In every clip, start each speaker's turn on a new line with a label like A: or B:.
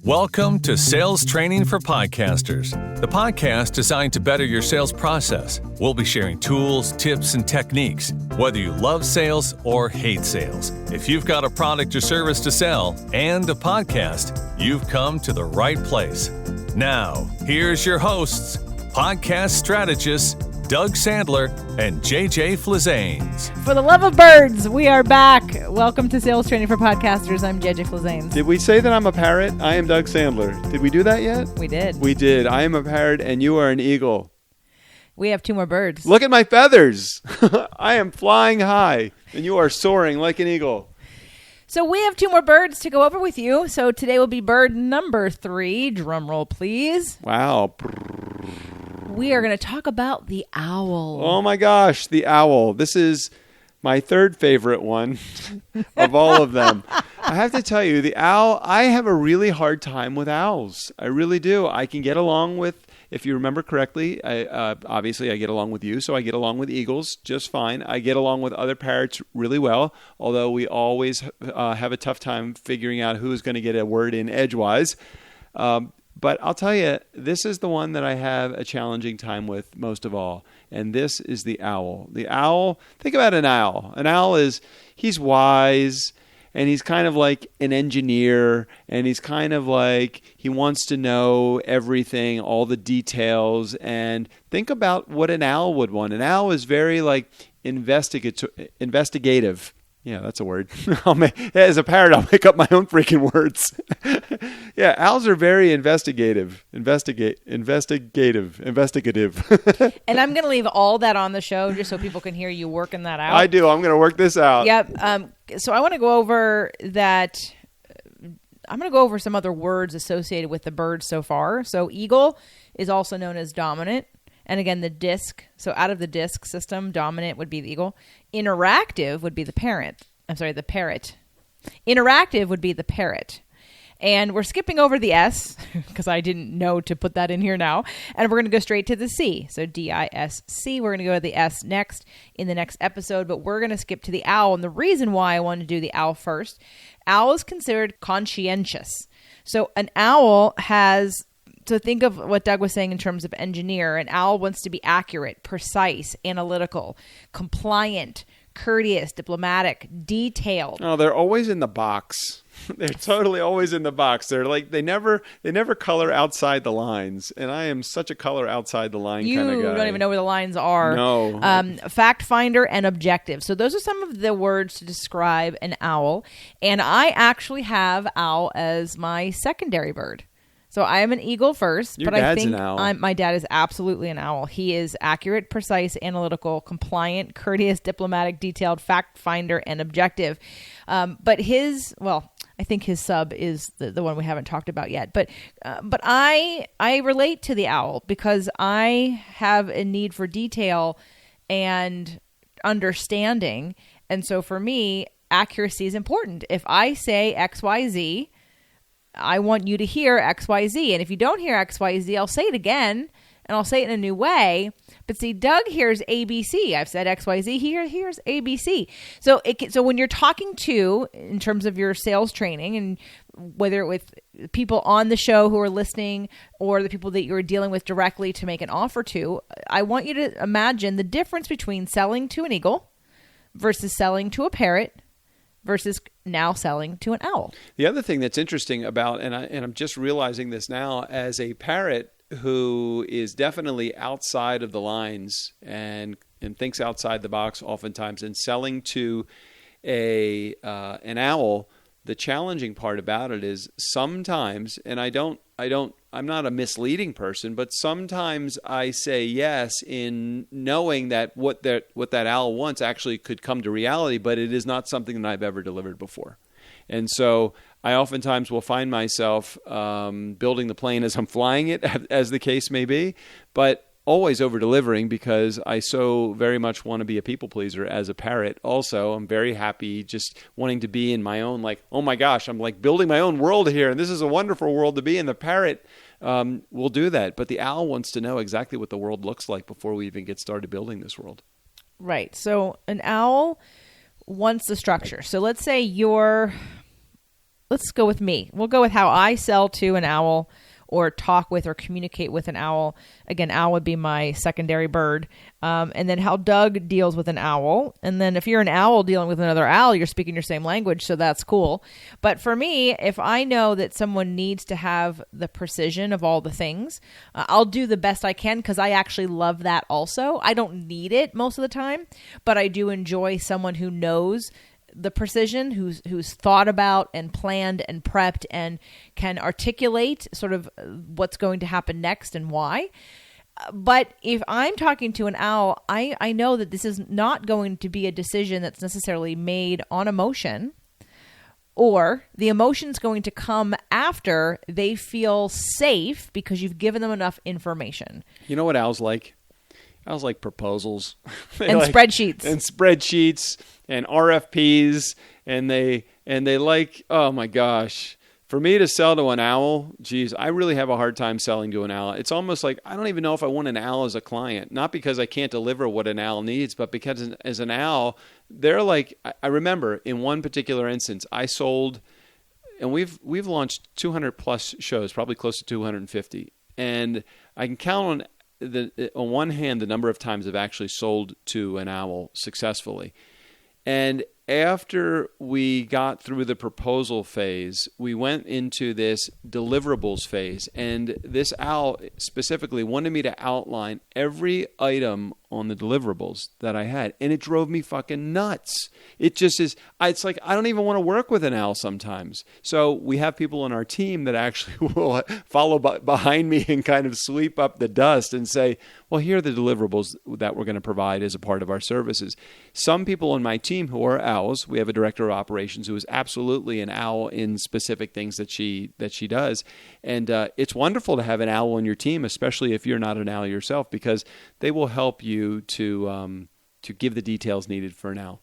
A: Welcome to Sales Training for Podcasters, the podcast designed to better your sales process. We'll be sharing tools, tips, and techniques, whether you love sales or hate sales. If you've got a product or service to sell and a podcast, you've come to the right place. Now, here's your hosts, podcast strategists Doug Sandler and JJ Flizanes.
B: For the love of birds, we are back. Welcome to Sales Training for Podcasters. I'm JJ Flizanes.
C: Did we say that I'm a parrot? I am Doug Sandler. Did we do that yet?
B: We did.
C: We did. I am a parrot and you are an eagle.
B: We have two more birds.
C: Look at my feathers. I am flying high and you are soaring like an eagle.
B: So we have two more birds to go over with you. So today will be bird number 3. Drum roll, please.
C: Wow.
B: We are going to talk about the owl.
C: Oh my gosh, the owl. This is my third favorite one of all of them. I have to tell you, the owl, I have a really hard time with owls. I really do. I can get along with, if you remember correctly, obviously I get along with you, so I get along with eagles just fine. I get along with other parrots really well, although we always have a tough time figuring out who's going to get a word in edgewise. But I'll tell you, this is the one that I have a challenging time with most of all, and this is the owl. The owl, think about an owl. An owl he's wise, and he's kind of like an engineer, and he's kind of like he wants to know everything, all the details, and think about what an owl would want. An owl is very like investigative. Yeah, that's a word. As a parrot, I'll make up my own freaking words. Yeah, owls are very investigative. Investigative.
B: And I'm going to leave all that on the show just so people can hear you working that out.
C: I do. I'm going to work this out.
B: Yep. So I want to go over that. I'm going to go over some other words associated with the bird so far. So eagle is also known as dominant. And again, the disc. So out of the disc system, dominant would be the eagle. Interactive would be the parrot. Interactive would be the parrot. And we're skipping over the S because I didn't know to put that in here now. And we're going to go straight to the C. So D-I-S-C. We're going to go to the S next in the next episode. But we're going to skip to the owl. And the reason why I wanted to do the owl first, owl is considered conscientious. So an owl has... So think of what Doug was saying in terms of engineer. An owl wants to be accurate, precise, analytical, compliant, courteous, diplomatic, detailed.
C: Oh, they're always in the box. They're totally always in the box. They're like they never color outside the lines, and I am such a color outside the line kind of guy.
B: You don't even know where the lines are.
C: No.
B: Fact finder and objective. So those are some of the words to describe an owl, and I actually have owl as my secondary bird. So I am an eagle first,
C: Your
B: but I
C: dad's
B: think
C: an owl.
B: My dad is absolutely an owl. He is accurate, precise, analytical, compliant, courteous, diplomatic, detailed, fact finder, and objective. But I think his sub is the one we haven't talked about yet. But I relate to the owl because I have a need for detail and understanding. And so for me, accuracy is important. If I say XYZ, I want you to hear XYZ. And if you don't hear XYZ, I'll say it again, and I'll say it in a new way. But see, Doug hears ABC. I've said XYZ. He hears ABC. So when you're talking to, in terms of your sales training, and whether with people on the show who are listening or the people that you're dealing with directly to make an offer to, I want you to imagine the difference between selling to an eagle versus selling to a parrot versus now selling to an owl.
C: The other thing that's interesting about, and I'm just realizing this now, as a parrot who is definitely outside of the lines and thinks outside the box oftentimes, and selling to an owl, the challenging part about it is sometimes, and I'm not a misleading person, but sometimes I say yes in knowing that what that owl wants actually could come to reality, but it is not something that I've ever delivered before. And so I oftentimes will find myself building the plane as I'm flying it, as the case may be, but always over-delivering because I so very much want to be a people pleaser as a parrot. Also, I'm very happy just wanting to be in my own, like, oh my gosh, I'm like building my own world here, and this is a wonderful world to be in. The parrot will do that, but the owl wants to know exactly what the world looks like before we even get started building this world.
B: Right. So an owl wants the structure. So let's say you're let's go with me. We'll go with how I sell to an owl or talk with or communicate with an owl. Again, owl would be my secondary bird. And then how Doug deals with an owl. And then if you're an owl dealing with another owl, you're speaking your same language, so that's cool. But for me, if I know that someone needs to have the precision of all the things, I'll do the best I can because I actually love that also. I don't need it most of the time, but I do enjoy someone who knows the precision, who's thought about and planned and prepped and can articulate sort of what's going to happen next and why. But if I'm talking to an owl, I know that this is not going to be a decision that's necessarily made on emotion, or the emotion's going to come after they feel safe because you've given them enough information.
C: You know what owls like? Owls like proposals.
B: And spreadsheets.
C: And spreadsheets and RFPs. And they like, oh my gosh. For me to sell to an owl, geez, I really have a hard time selling to an owl. It's almost like I don't even know if I want an owl as a client. Not because I can't deliver what an owl needs, but because as an owl, they're like, I remember in one particular instance, I sold, and we've launched 200 plus shows, probably close to 250. And I can count on on one hand, the number of times I've actually sold to an owl successfully. And after we got through the proposal phase, we went into this deliverables phase. And this owl specifically wanted me to outline every item on the deliverables that I had. And it drove me fucking nuts. It just is, it's like, I don't even want to work with an owl sometimes. So we have people on our team that actually will follow behind me and kind of sweep up the dust and say, well, here are the deliverables that we're going to provide as a part of our services. Some people on my team who are owls, we have a director of operations who is absolutely an owl in specific things that she does. And it's wonderful to have an owl on your team, especially if you're not an owl yourself, because they will help you to give the details needed for an owl.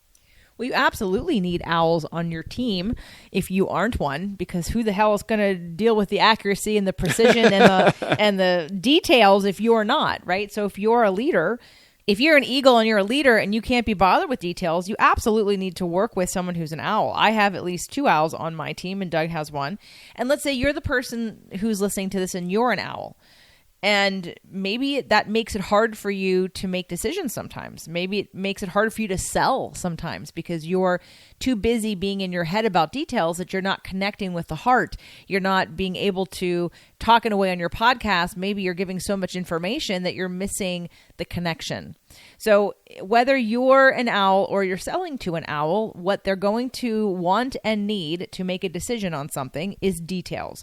B: Well, you absolutely need owls on your team if you aren't one, because who the hell is going to deal with the accuracy and the precision and the details if you're not, right? So if you're a leader, if you're an eagle and you're a leader and you can't be bothered with details, you absolutely need to work with someone who's an owl. I have at least 2 owls on my team, and Doug has one. And let's say you're the person who's listening to this and you're an owl. And maybe that makes it hard for you to make decisions sometimes. Maybe it makes it hard for you to sell sometimes because you're too busy being in your head about details that you're not connecting with the heart. You're not being able to talk in a way on your podcast. Maybe you're giving so much information that you're missing the connection. So whether you're an owl or you're selling to an owl, what they're going to want and need to make a decision on something is details.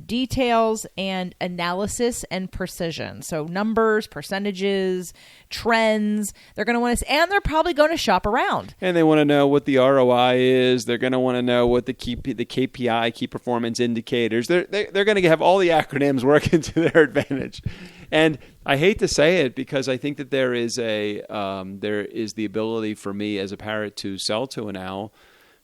B: Details and analysis and precision. So numbers, percentages, trends. They're going to want to, and they're probably going to shop around.
C: And they want to know what the ROI is. They're going to want to know what the KPI, key performance indicators. They're going to have all the acronyms working to their advantage. And I hate to say it because I think that there is the ability for me as a parrot to sell to an owl.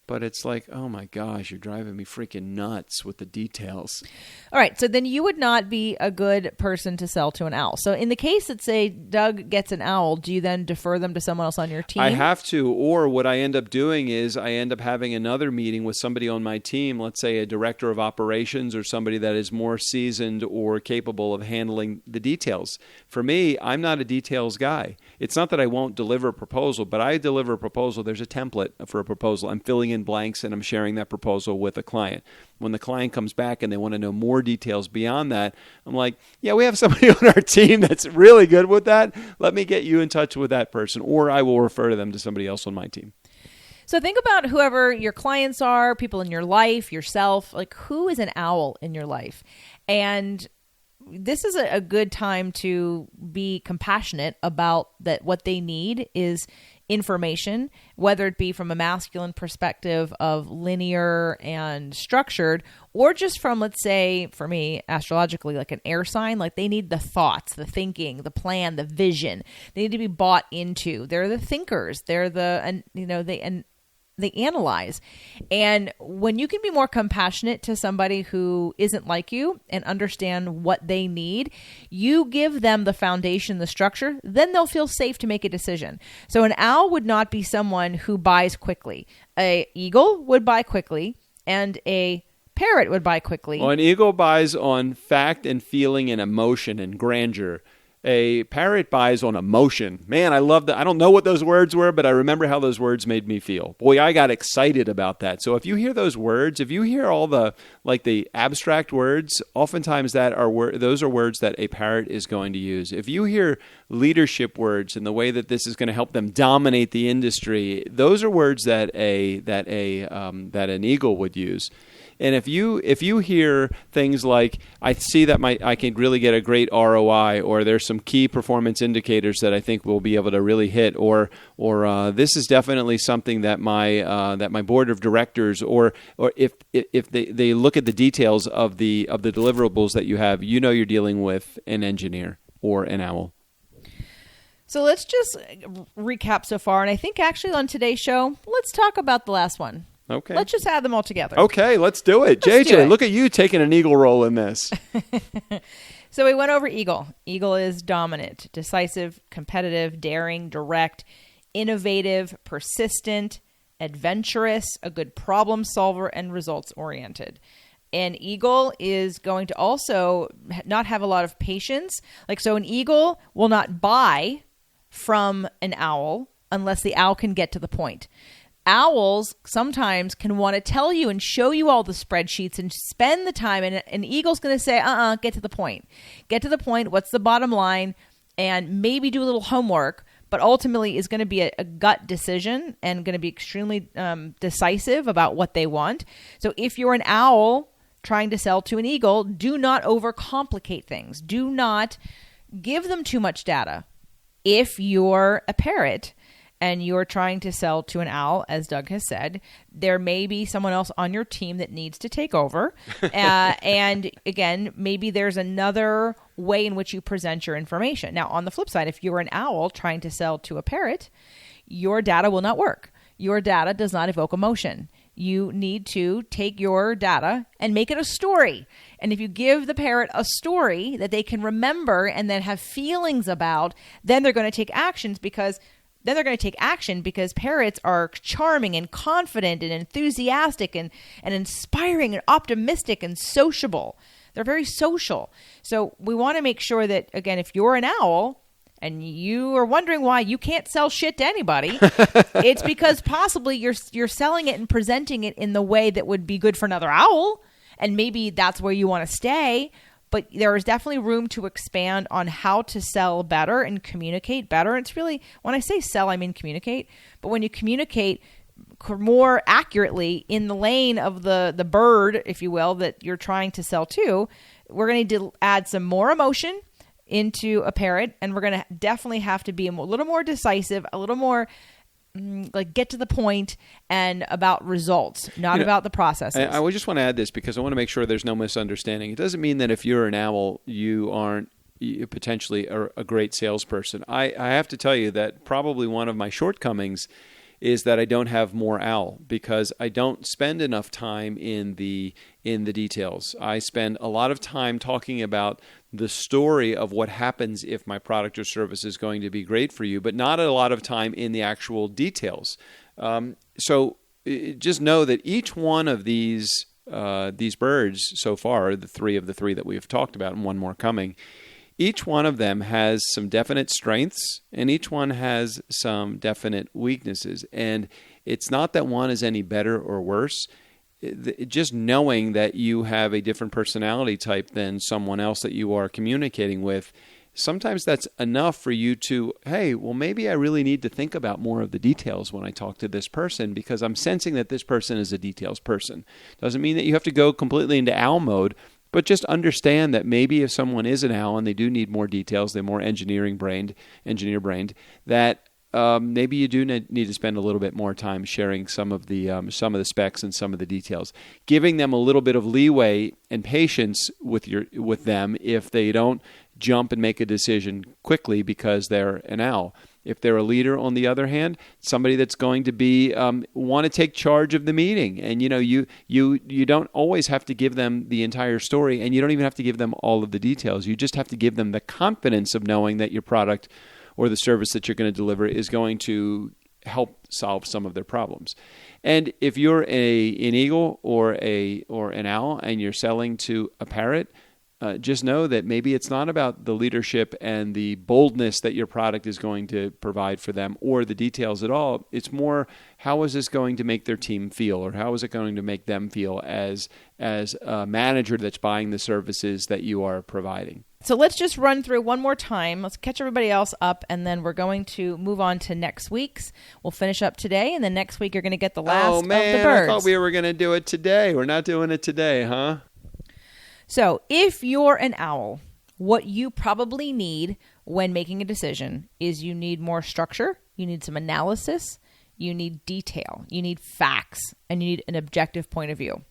C: But it's like, oh my gosh, you're driving me freaking nuts with the details.
B: All right, so then you would not be a good person to sell to an owl. So in the case that, say, Doug gets an owl, do you then defer them to someone else on your team?
C: I have to, or what I end up doing is I end up having another meeting with somebody on my team, let's say a director of operations or somebody that is more seasoned or capable of handling the details. For me, I'm not a details guy. It's not that I won't deliver a proposal, but I deliver a proposal. There's a template for a proposal. I'm filling in blanks and I'm sharing that proposal with a client. When the client comes back and they want to know more details beyond that, I'm like, yeah, we have somebody on our team that's really good with that. Let me get you in touch with that person, or I will refer them to somebody else on my team.
B: So think about whoever your clients are, people in your life, yourself, like who is an owl in your life? And this is a good time to be compassionate about that. What they need is information, whether it be from a masculine perspective of linear and structured, or just from, let's say, for me, astrologically, like an air sign. Like they need the thoughts, the thinking, the plan, the vision. They need to be bought into. They're the thinkers. They're they analyze. And when you can be more compassionate to somebody who isn't like you and understand what they need, you give them the foundation, the structure, then they'll feel safe to make a decision. So an owl would not be someone who buys quickly. An eagle would buy quickly. and a parrot would buy quickly.
C: Well, an eagle buys on fact and feeling and emotion and grandeur. A parrot buys on emotion. Man, I love that. I don't know what those words were, but I remember how those words made me feel. Boy, I got excited about that. So if you hear those words, if you hear all the abstract words, oftentimes those are words that a parrot is going to use. If you hear leadership words and the way that this is going to help them dominate the industry, those are words that an eagle would use. And if you hear things like, I see that I can really get a great ROI, or there's some key performance indicators that I think we'll be able to really hit, or this is definitely something that my board of directors, or if they look at the details of the deliverables that you have, you're dealing with an engineer or an owl.
B: So let's just recap so far. And I think actually on today's show, let's talk about the last one.
C: Okay.
B: Let's just add them all together.
C: Okay, let's do it. JJ, look at you taking an eagle role in this.
B: So we went over eagle. Eagle is dominant, decisive, competitive, daring, direct, innovative, persistent, adventurous, a good problem solver, and results oriented. An eagle is going to also not have a lot of patience. So an eagle will not buy from an owl unless the owl can get to the point. Owls sometimes can want to tell you and show you all the spreadsheets and spend the time. And an eagle's going to say, get to the point. Get to the point. What's the bottom line? And maybe do a little homework, but ultimately is going to be a gut decision and going to be extremely decisive about what they want. So if you're an owl trying to sell to an eagle, do not overcomplicate things. Do not give them too much data. If you're a parrot and you're trying to sell to an owl, as Doug has said, there may be someone else on your team that needs to take over. And again, maybe there's another way in which you present your information. Now, on the flip side, if you're an owl trying to sell to a parrot, your data will not work. Your data does not evoke emotion. You need to take your data and make it a story. And if you give the parrot a story that they can remember and then have feelings about, then they're going to take actions because parrots are charming and confident and enthusiastic and inspiring and optimistic and sociable. They're very social. So we want to make sure that, again, if you're an owl and you are wondering why you can't sell shit to anybody, it's because possibly you're selling it and presenting it in the way that would be good for another owl. And maybe that's where you want to stay. But there is definitely room to expand on how to sell better and communicate better. It's really, when I say sell, I mean communicate. But when you communicate more accurately in the lane of the bird, if you will, that you're trying to sell to, we're going to need to add some more emotion into a parrot. And we're going to definitely have to be a little more decisive, a little more get to the point and about results, not about the processes.
C: I just want to add this because I want to make sure there's no misunderstanding. It doesn't mean that if you're an owl, you aren't potentially a great salesperson. I have to tell you that probably one of my shortcomings is that I don't have more owl because I don't spend enough time in the details. I spend a lot of time talking about the story of what happens if my product or service is going to be great for you, but not a lot of time in the actual details. So just know that each one of these birds so far, the three that we have talked about and one more coming, each one of them has some definite strengths and each one has some definite weaknesses. And it's not that one is any better or worse. Just knowing that you have a different personality type than someone else that you are communicating with, sometimes that's enough for you to, hey, well, maybe I really need to think about more of the details when I talk to this person because I'm sensing that this person is a details person. Doesn't mean that you have to go completely into owl mode, but just understand that maybe if someone is an owl and they do need more details, they're more engineer brained, that maybe you do need to spend a little bit more time sharing some of the specs and some of the details, giving them a little bit of leeway and patience with them if they don't jump and make a decision quickly because they're an owl. If they're a leader, on the other hand, somebody that's going to be want to take charge of the meeting, and you don't always have to give them the entire story, and you don't even have to give them all of the details. You just have to give them the confidence of knowing that your product or the service that you're going to deliver is going to help solve some of their problems. And if you're an eagle or an owl and you're selling to a parrot, just know that maybe it's not about the leadership and the boldness that your product is going to provide for them or the details at all. It's more, how is this going to make their team feel, or how is it going to make them feel as a manager that's buying the services that you are providing?
B: So let's just run through one more time. Let's catch everybody else up, and then we're going to move on to next week's. We'll finish up today, and then next week you're going to get the last of the birds.
C: I thought we were going to do it today. We're not doing it today, huh?
B: So if you're an owl, what you probably need when making a decision is you need more structure, you need some analysis, you need detail, you need facts, and you need an objective point of view.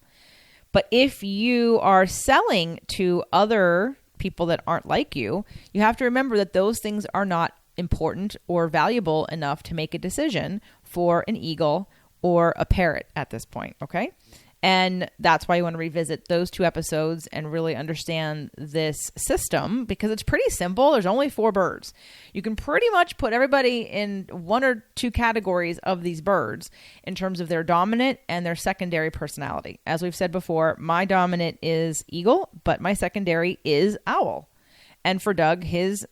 B: But if you are selling to other people that aren't like you, you have to remember that those things are not important or valuable enough to make a decision for an eagle or a parrot at this point, okay? And that's why you want to revisit those 2 episodes and really understand this system, because it's pretty simple. There's only 4 birds. You can pretty much put everybody in 1 or 2 categories of these birds in terms of their dominant and their secondary personality. As we've said before, my dominant is eagle, but my secondary is owl. And for Doug, his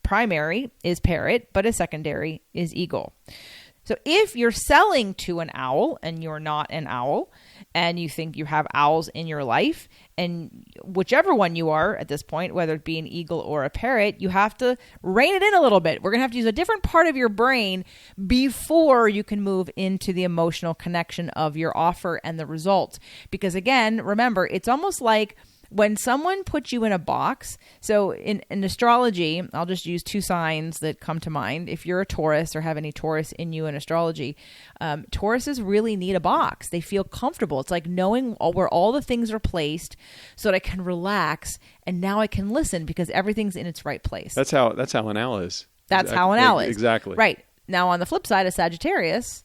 B: primary is parrot, but his secondary is eagle. So if you're selling to an owl and you're not an owl, and you think you have owls in your life, and whichever one you are at this point, whether it be an eagle or a parrot, you have to rein it in a little bit. We're going to have to use a different part of your brain before you can move into the emotional connection of your offer and the results. Because again, remember, it's almost like when someone puts you in a box. So in astrology, I'll just use 2 signs that come to mind. If you're a Taurus or have any Taurus in you in astrology, Tauruses really need a box. They feel comfortable. It's like knowing where all the things are placed so that I can relax, and now I can listen because everything's in its right place.
C: That's how an owl is.
B: That's how an owl is.
C: Exactly.
B: Right. Now on the flip side of Sagittarius,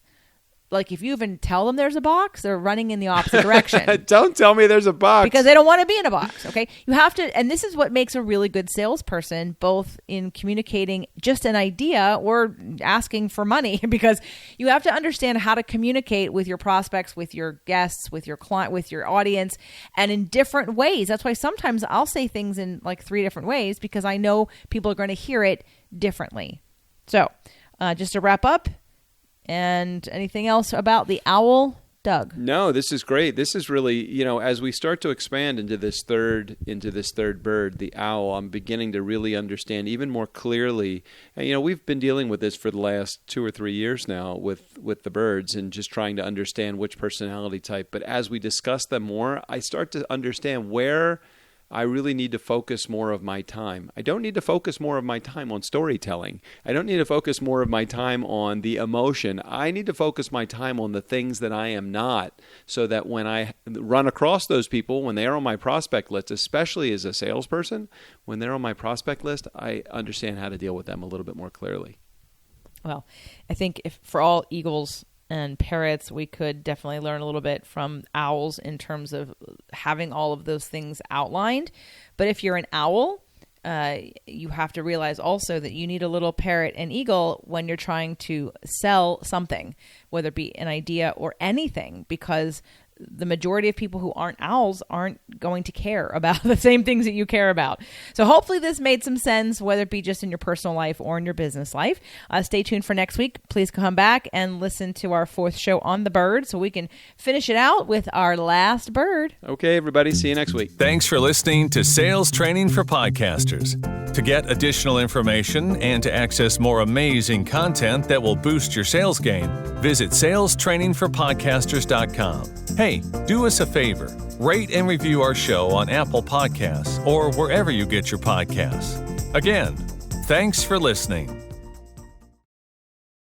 B: like if you even tell them there's a box, they're running in the opposite direction.
C: Don't tell me there's a box.
B: Because they don't want to be in a box, okay? You have to, and this is what makes a really good salesperson, both in communicating just an idea or asking for money, because you have to understand how to communicate with your prospects, with your guests, with your client, with your audience, and in different ways. That's why sometimes I'll say things in like 3 different ways, because I know people are going to hear it differently. So just to wrap up, and anything else about the owl, Doug?
C: No, this is great. This is really, as we start to expand into this third bird, the owl, I'm beginning to really understand even more clearly. And, we've been dealing with this for the last 2 or 3 years now with the birds and just trying to understand which personality type. But as we discuss them more, I start to understand where I really need to focus more of my time. I don't need to focus more of my time on storytelling. I don't need to focus more of my time on the emotion. I need to focus my time on the things that I am not, so that when I run across those people, when they are on my prospect list, especially as a salesperson, when they're on my prospect list, I understand how to deal with them a little bit more clearly.
B: Well, I think if for all eagles and parrots, we could definitely learn a little bit from owls in terms of having all of those things outlined. But if you're an owl, you have to realize also that you need a little parrot and eagle when you're trying to sell something, whether it be an idea or anything, because the majority of people who aren't owls aren't going to care about the same things that you care about. So hopefully this made some sense, whether it be just in your personal life or in your business life. Stay tuned for next week. Please come back and listen to our 4th show on the bird so we can finish it out with our last bird.
C: Okay, everybody. See you next week.
A: Thanks for listening to Sales Training for Podcasters. To get additional information and to access more amazing content that will boost your sales game, visit salestrainingforpodcasters.com. Hey, do us a favor. Rate and review our show on Apple Podcasts or wherever you get your podcasts. Again, thanks for listening.